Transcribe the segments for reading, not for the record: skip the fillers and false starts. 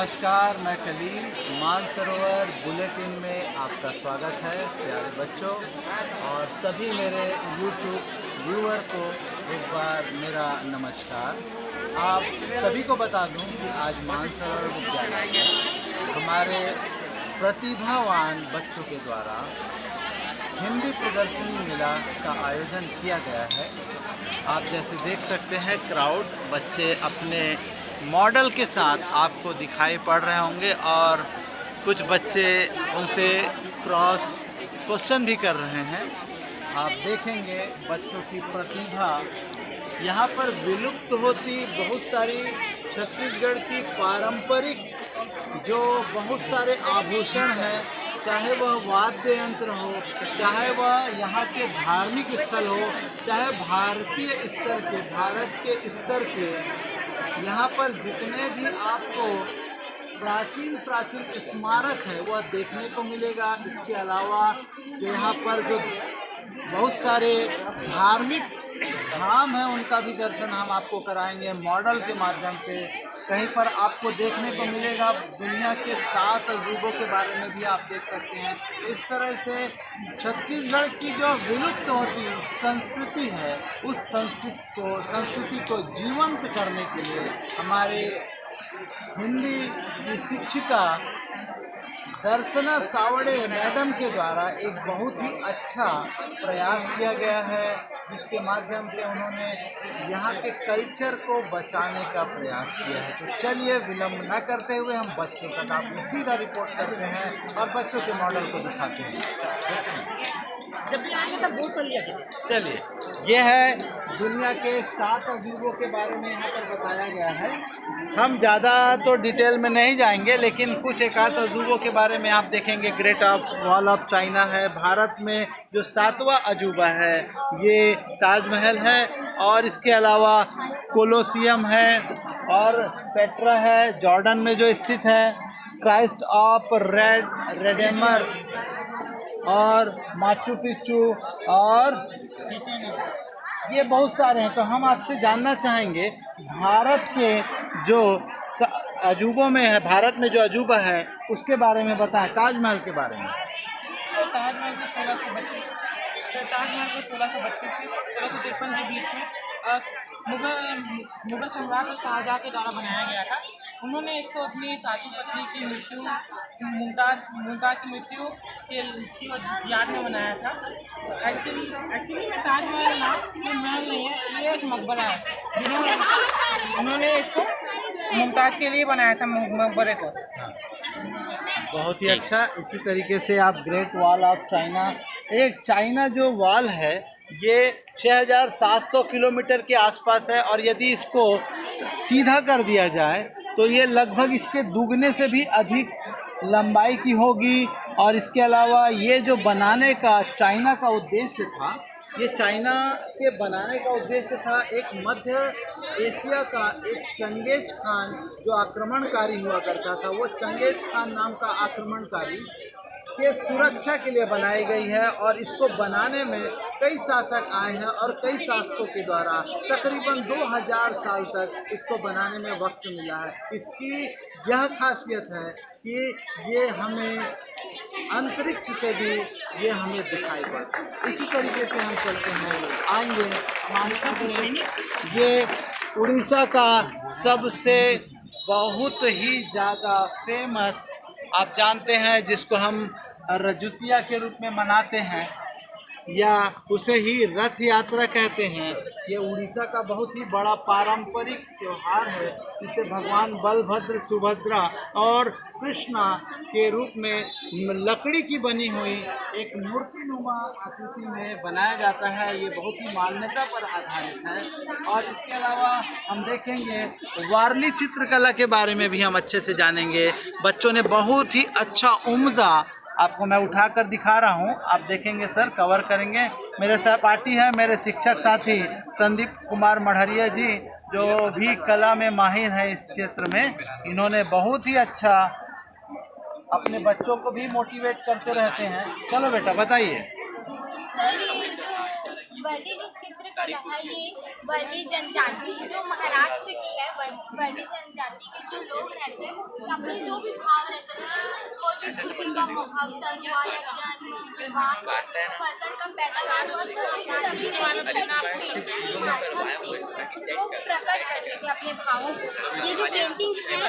नमस्कार, मैं कलील मानसरोवर बुलेटिन में आपका स्वागत है प्यारे बच्चों और सभी मेरे YouTube व्यूअर को एक बार मेरा नमस्कार। आप सभी को बता दूं कि आज मानसरोवर विद्यालय में हमारे प्रतिभावान बच्चों के द्वारा हिंदी प्रदर्शनी मेला का आयोजन किया गया है। आप जैसे देख सकते हैं क्राउड बच्चे अपने मॉडल के साथ आपको दिखाई पड़ रहे होंगे और कुछ बच्चे उनसे क्रॉस क्वेश्चन भी कर रहे हैं। आप देखेंगे बच्चों की प्रतिभा यहाँ पर विलुप्त होती बहुत सारी छत्तीसगढ़ की पारंपरिक जो बहुत सारे आभूषण हैं, चाहे वह वाद्य यंत्र हो, चाहे वह यहाँ के धार्मिक स्थल हो, चाहे भारतीय स्तर के भारत के स्तर के यहाँ पर जितने भी आपको प्राचीन स्मारक है वह देखने को मिलेगा। इसके अलावा जो यहाँ पर जो बहुत सारे धार्मिक धाम हैं उनका भी दर्शन हम आपको कराएंगे मॉडल के माध्यम से। कहीं पर आपको देखने को मिलेगा दुनिया के 7 अजूबों के बारे में भी आप देख सकते हैं। इस तरह से छत्तीसगढ़ की जो विलुप्त होती संस्कृति है उस संस्कृति को जीवंत करने के लिए हमारे हिंदी की शिक्षिका दर्शना सावड़े मैडम के द्वारा एक बहुत ही अच्छा प्रयास किया गया है, जिसके माध्यम से उन्होंने यहाँ के कल्चर को बचाने का प्रयास किया है। तो चलिए विलंब न करते हुए हम बच्चों तक आपको सीधा रिपोर्ट करते हैं और बच्चों के मॉडल को दिखाते हैं। चलिए, ये है दुनिया के 7 अजूबों के बारे में यहाँ पर बताया गया है। हम ज़्यादा तो डिटेल में नहीं जाएंगे, लेकिन कुछ एक आध अजूबों के बारे में आप देखेंगे। ग्रेट वॉल ऑफ चाइना है। भारत में जो 7वां अजूबा है ये ताजमहल है, और इसके अलावा कोलोसियम है और पेट्रा है जॉर्डन में जो स्थित है, क्राइस्ट ऑफ रेडेमर और माचू पिच्चू, और ये बहुत सारे हैं। तो हम आपसे जानना चाहेंगे भारत के जो अजूबों में है, भारत में जो अजूबा है उसके बारे में बताएं, ताजमहल के बारे में। ताजमहल को 1632 से 1653 के बीच में मुगल सम्राट शाहजहाँ के द्वारा बनाया गया था। उन्होंने इसको अपनी सातवीं पत्नी की मृत्यु मुमताज़ की मृत्यु की याद में बनाया था। एक्चुअली में ताजमहल ना ये महल नहीं है, ये एक मकबरा है। उन्होंने इसको मुमताज़ के लिए बनाया था मकबरे को। बहुत ही अच्छा। इसी तरीके से आप ग्रेट वॉल ऑफ चाइना, एक चाइना जो वॉल है ये 6700 किलोमीटर के आसपास है, और यदि इसको सीधा कर दिया जाए तो ये लगभग इसके दुगने से भी अधिक लंबाई की होगी। और इसके अलावा ये जो बनाने का चाइना का उद्देश्य था, ये चाइना के बनाने का उद्देश्य था एक मध्य एशिया का एक चंगेज खान जो आक्रमणकारी हुआ करता था, वो चंगेज खान नाम का आक्रमणकारी के सुरक्षा के लिए बनाई गई है। और इसको बनाने में कई शासक आए हैं और कई शासकों के द्वारा तकरीबन 2000 साल तक इसको बनाने में वक्त मिला है। इसकी यह खासियत है कि ये हमें अंतरिक्ष से भी ये हमें दिखाई पड़ता है। इसी तरीके से हम चलते हैं, आएंगे हमारे पास ये उड़ीसा का सबसे बहुत ही ज़्यादा फेमस आप जानते हैं जिसको हम रजुतिया के रूप में मनाते हैं या उसे ही रथ यात्रा कहते हैं। ये उड़ीसा का बहुत ही बड़ा पारंपरिक त्यौहार है, जिसे भगवान बलभद्र, सुभद्रा और कृष्णा के रूप में लकड़ी की बनी हुई एक मूर्तिनुमा आकृति में बनाया जाता है। ये बहुत ही मान्यता पर आधारित है। और इसके अलावा हम देखेंगे वारली चित्रकला के बारे में भी हम अच्छे से जानेंगे। बच्चों ने बहुत ही अच्छा उम्दा, आपको मैं उठाकर दिखा रहा हूं, आप देखेंगे सर, कवर करेंगे। मेरे सहपाठी हैं मेरे शिक्षक साथी संदीप कुमार मढ़रिया जी, जो भी कला में माहिर हैं इस क्षेत्र में। इन्होंने बहुत ही अच्छा अपने बच्चों को भी मोटिवेट करते रहते हैं। चलो बेटा बताइए। वर्ली जो चित्रकला है ये वर्ली जनजाति जो महाराष्ट्र की है, वर्ली जनजाति के जो लोग रहते हैं वो अपने जो भी भाव रहते हैं, कोई भी खुशी का अवसर हुआ या जन्म विवाह फसल का पैदावार हुआ तो इस सभी पेंटिंग के माध्यम से उसको प्रकट करते थे अपने भावों को। ये जो पेंटिंग है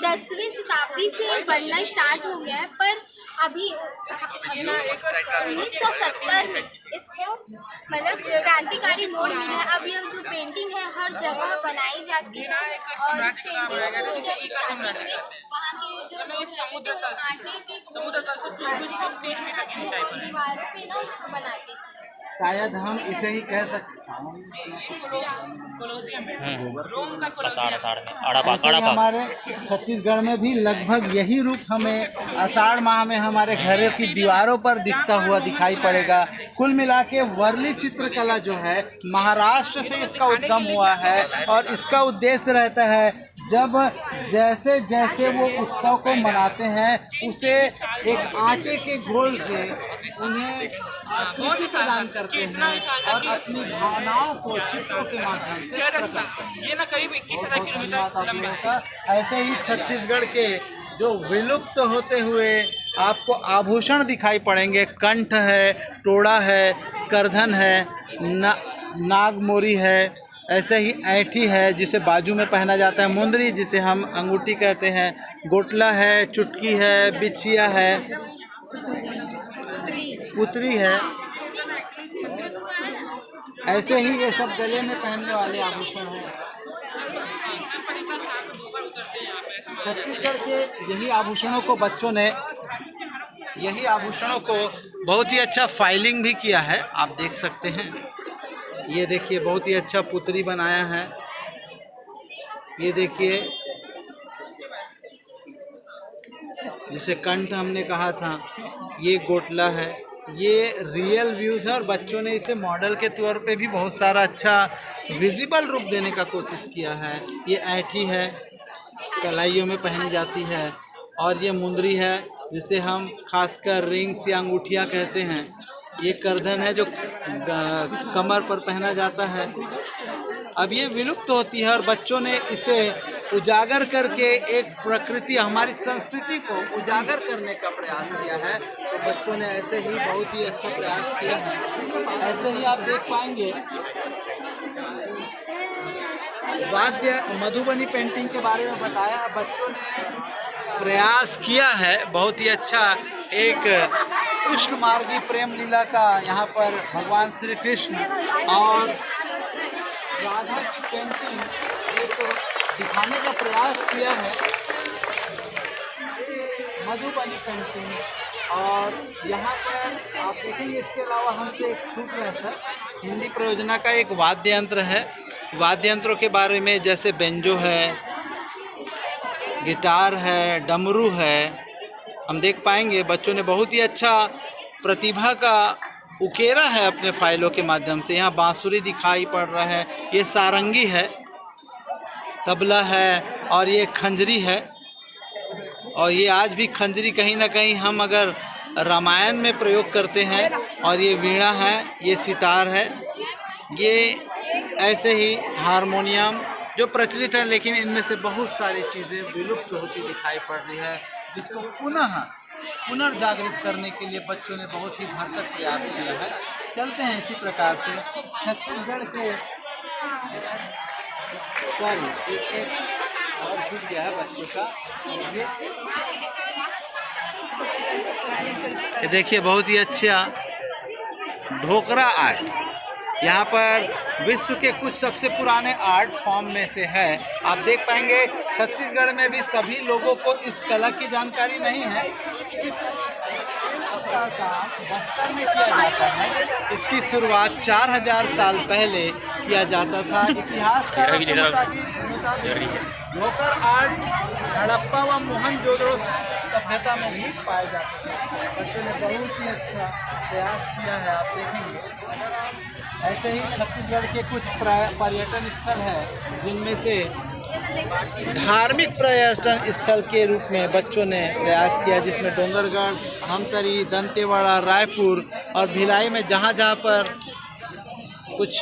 10वीं शताब्दी से बनना स्टार्ट हो गया है, पर अभी 1970 में इसको मतलब क्रांतिकारी मोड़ मिला है। अब ये जो पेंटिंग है हर जगह बनाई जाती है और इस पेंटिंग को जो स्टार्टिंग में वहाँ के जो लोग दीवारों पे ना उसको बनाते हैं। शायद हम इसे ही कह सकते कोलोसियम में रोम का आषाढ़ ऐसे ही हमारे छत्तीसगढ़ में भी लगभग यही रूप हमें आषाढ़ माह में हमारे घरों की दीवारों पर दिखता हुआ दिखाई पड़ेगा। कुल मिला के वर्ली चित्रकला जो है महाराष्ट्र से इसका उद्गम हुआ है और इसका उद्देश्य रहता है जब जैसे जैसे वो उत्सव को मनाते हैं उसे एक आटे के घोल से उन्हें आकृति प्रदान करते हैं और अपनी भावनाओं को चित्रों के माध्यम से प्रकट करते हैं। ये ना करीब 21,000 किलोमीटर लंबे हैं। ऐसे ही छत्तीसगढ़ के जो विलुप्त होते हुए आपको आभूषण दिखाई पड़ेंगे, कंठ है, टोड़ा है, करधन है, नागमोरी है, ऐसे ही ऐठी है जिसे बाजू में पहना जाता है, मुंदरी जिसे हम अंगूठी कहते हैं, गोटला है, चुटकी है, बिछिया है, पुतरी है। ऐसे ही ये सब गले में पहनने वाले आभूषण हैं। छत्तीसगढ़ के यही आभूषणों को बच्चों ने बहुत ही अच्छा फाइलिंग भी किया है, आप देख सकते हैं। ये देखिए बहुत ही अच्छा पुतरी बनाया है। ये देखिए जिसे कंठ हमने कहा था, ये गोटला है। ये रियल व्यूज़ है और बच्चों ने इसे मॉडल के तौर पे भी बहुत सारा अच्छा विजिबल रूप देने का कोशिश किया है। ये ऐठी है, कलाइयों में पहनी जाती है, और ये मुंदरी है जिसे हम खासकर रिंग्स या अंगूठियाँ कहते हैं। ये करधन है जो कमर पर पहना जाता है। अब ये विलुप्त होती है और बच्चों ने इसे उजागर करके एक प्रकृति, हमारी संस्कृति को उजागर करने का प्रयास किया है। तो बच्चों ने ऐसे ही बहुत ही अच्छा प्रयास किया है। ऐसे ही आप देख पाएंगे वाद्य मधुबनी पेंटिंग के बारे में बताया, बच्चों ने प्रयास किया है बहुत ही अच्छा। एक कृष्ण मार्गी प्रेम लीला का यहाँ पर भगवान श्री कृष्ण और राधा की पेंटिंग एक दिखाने का प्रयास किया है, मधुबनी पेंटिंग। और यहाँ पर आप देखेंगे इसके अलावा हमसे एक छूट रहा था, हिंदी प्रयोजना का एक वाद्य यंत्र है। वाद्य यंत्रों के बारे में जैसे बेंजो है, गिटार है, डमरू है, हम देख पाएंगे। बच्चों ने बहुत ही अच्छा प्रतिभा का उकेरा है अपने फाइलों के माध्यम से। यहाँ बांसुरी दिखाई पड़ रहा है, ये सारंगी है, तबला है और ये खंजरी है। और ये आज भी खंजरी कहीं ना कहीं हम अगर रामायण में प्रयोग करते हैं। और ये वीणा है, ये सितार है, ये ऐसे ही हारमोनियम जो प्रचलित है, लेकिन इनमें से बहुत सारी चीज़ें विलुप्त होती दिखाई पड़ रही है, जिसको पुनर्जागृत करने के लिए बच्चों ने बहुत ही भरसक प्रयास किया है। चलते हैं इसी प्रकार से छत्तीसगढ़ के एक और कुछ गया है बच्चों का। ये देखिए बहुत ही अच्छा ढोकरा आर्ट, यहाँ पर विश्व के कुछ सबसे पुराने आर्ट फॉर्म में से है। आप देख पाएंगे छत्तीसगढ़ में भी सभी लोगों को इस कला की जानकारी नहीं है। इसका काम बस्तर में किया जाता है। इसकी शुरुआत 4000 साल पहले किया जाता था। इतिहासकारों के मुताबिक ढोकर आर्ट हड़प्पा व मोहनजोदड़ो सभ्यता में भी पाया जाता था। बच्चों ने बहुत ही अच्छा प्रयास किया है, आप देखेंगे। ऐसे ही छत्तीसगढ़ के कुछ पर्यटन स्थल हैं जिनमें से धार्मिक पर्यटन स्थल के रूप में बच्चों ने प्रयास किया, जिसमें डोंगरगढ़, धमतरी, दंतेवाड़ा, रायपुर और भिलाई में जहाँ जहाँ पर कुछ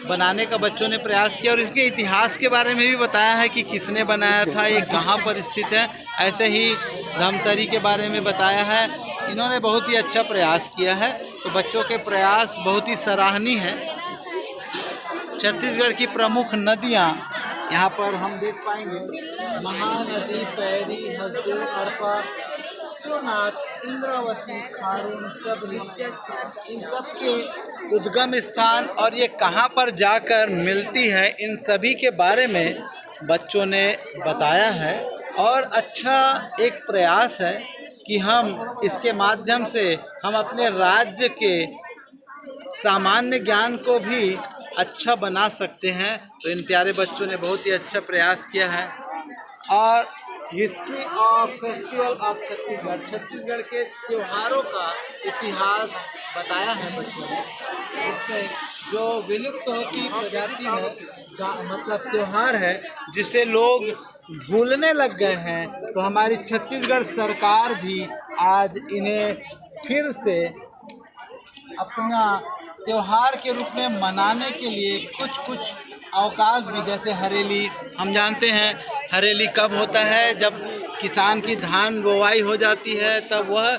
बनाने का बच्चों ने प्रयास किया और इसके इतिहास के बारे में भी बताया है कि किसने बनाया था, ये कहाँ पर स्थित है। ऐसे ही धमतरी के बारे में बताया है। इन्होंने बहुत ही अच्छा प्रयास किया है, तो बच्चों के प्रयास बहुत ही सराहनीय है। छत्तीसगढ़ की प्रमुख नदियाँ यहाँ पर हम देख पाएंगे, महानदी, पैरी, हसदेव, अरपा, शिवनाथ, इंद्रावती, खारून, शबरी, इन सब के उद्गम स्थान और ये कहाँ पर जाकर मिलती है, इन सभी के बारे में बच्चों ने बताया है। और अच्छा एक प्रयास है कि हम इसके माध्यम से हम अपने राज्य के सामान्य ज्ञान को भी अच्छा बना सकते हैं। तो इन प्यारे बच्चों ने बहुत ही अच्छा प्रयास किया है। और history of festival of Chhattisgarh, Chhattisgarh के त्योहारों का इतिहास बताया है बच्चों ने। इसमें जो विलुप्त होती प्रजाति है, मतलब त्यौहार है, जिसे लोग भूलने लग गए हैं, तो हमारी छत्तीसगढ़ सरकार भी आज इन्हें फिर से अपना त्योहार के रूप में मनाने के लिए कुछ अवकाश भी, जैसे हरेली, हम जानते हैं हरेली कब होता है, जब किसान की धान बोवाई हो जाती है, तब वह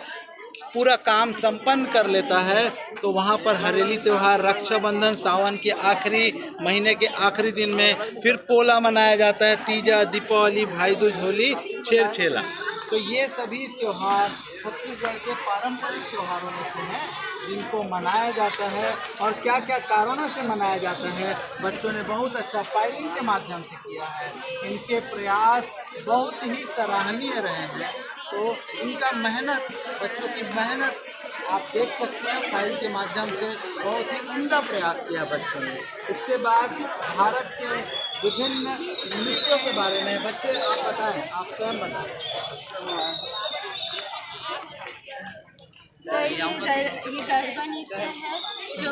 पूरा काम संपन्न कर लेता है, तो वहाँ पर हरेली त्यौहार, रक्षाबंधन सावन के आखिरी महीने के आखिरी दिन में, फिर पोला मनाया जाता है, तीजा, दीपावली, भाई दूज, होली, छेरछेला। तो ये सभी त्यौहार छत्तीसगढ़ के पारंपरिक त्योहारों में से हैं, जिनको मनाया जाता है। और क्या क्या कारणों से मनाया जाता है, बच्चों ने बहुत अच्छा फाइलिंग के माध्यम से किया है। इनके प्रयास बहुत ही सराहनीय रहे हैं। तो इनका मेहनत, बच्चों की मेहनत आप देख सकते हैं, फाइल के माध्यम से बहुत ही उम्दा प्रयास किया बच्चों ने। इसके बाद भारत के विभिन्न नृत्यों के बारे में बच्चे आप बताएं, आप स्वयं बताएं। सर, ये गरबा नृत्य है जो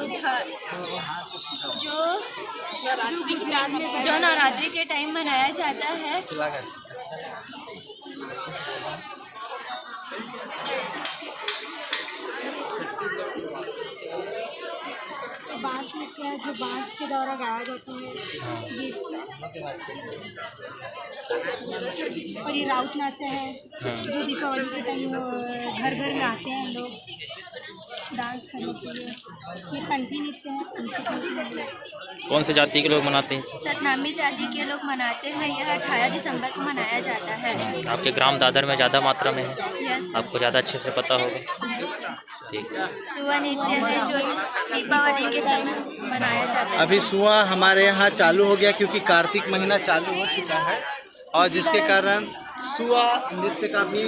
नवरात्रि के टाइम मनाया जाता है। बांस नृत्य है जो बांस के द्वारा गाया जाता है गीत। और ये राउत नाचा है जो दीपावली के टाइम घर घर में आते हैं लोग डांस करने के लिए। ये पंथी नृत्य है। कौन से जाति के लोग मनाते हैं? सतनामी जाति के लोग मनाते हैं। यह 18 दिसंबर को मनाया जाता है। आपके ग्राम दादर में ज़्यादा मात्रा में है? यस। आपको ज़्यादा अच्छे से पता होगा। ठीक। सुआ नृत्य है जो दीपावली के समय मनाया जाता है। अभी सुआ हमारे यहाँ चालू हो गया, क्योंकि कार्तिक महीना चालू हो चुका है, और जिसके कारण सुआ नृत्य का भी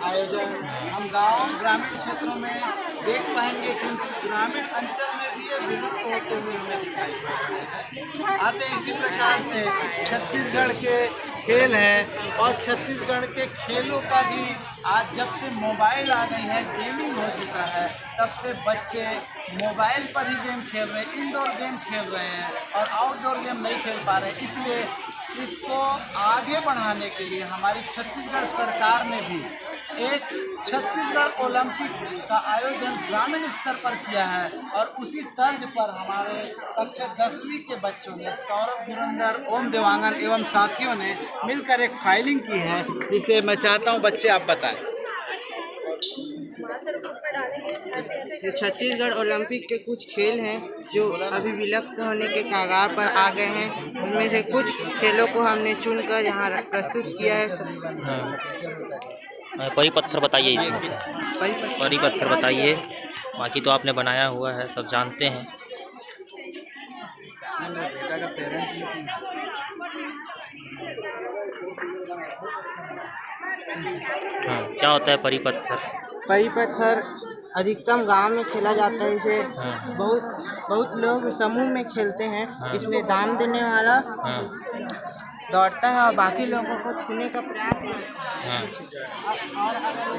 आयोजन हम गांव ग्रामीण क्षेत्रों में देख पाएंगे, क्योंकि ग्रामीण अंचल में भी ये विलुप्त होते हुए हमें दिखाई पड़ रहे हैं। आते इसी प्रकार से छत्तीसगढ़ के खेल हैं, और छत्तीसगढ़ के खेलों का भी आज जब से मोबाइल आ गई है, गेमिंग हो चुका है, तब से बच्चे मोबाइल पर ही गेम खेल रहे हैं, इंडोर गेम खेल रहे हैं और आउटडोर गेम नहीं खेल पा रहे। इसलिए इसको आगे बढ़ाने के लिए हमारी छत्तीसगढ़ सरकार ने भी एक छत्तीसगढ़ ओलंपिक का आयोजन ग्रामीण स्तर पर किया है। और उसी तर्ज पर हमारे कक्षा 10वीं के बच्चों ने, सौरभ धुरंधर, ओम देवांगन एवं साथियों ने मिलकर एक फाइलिंग की है, जिसे मैं चाहता हूं बच्चे आप बताएं। ये छत्तीसगढ़ ओलंपिक के कुछ खेल हैं जो अभी विलुप्त होने के कगार पर आ गए हैं। उनमें से कुछ खेलों को हमने चुनकर यहाँ प्रस्तुत किया है। परी पत्थर बताइए, इसमें से परी पत्थर बताइए। बाकी तो आपने बनाया हुआ है, सब जानते हैं। क्या होता है परी पत्थर? परी पत्थर अधिकतम गांव में खेला जाता है। इसे बहुत लोग समूह में खेलते हैं। इसमें दान देने वाला दौड़ता है और बाकी लोगों को छूने का प्रयास करता है। और अगर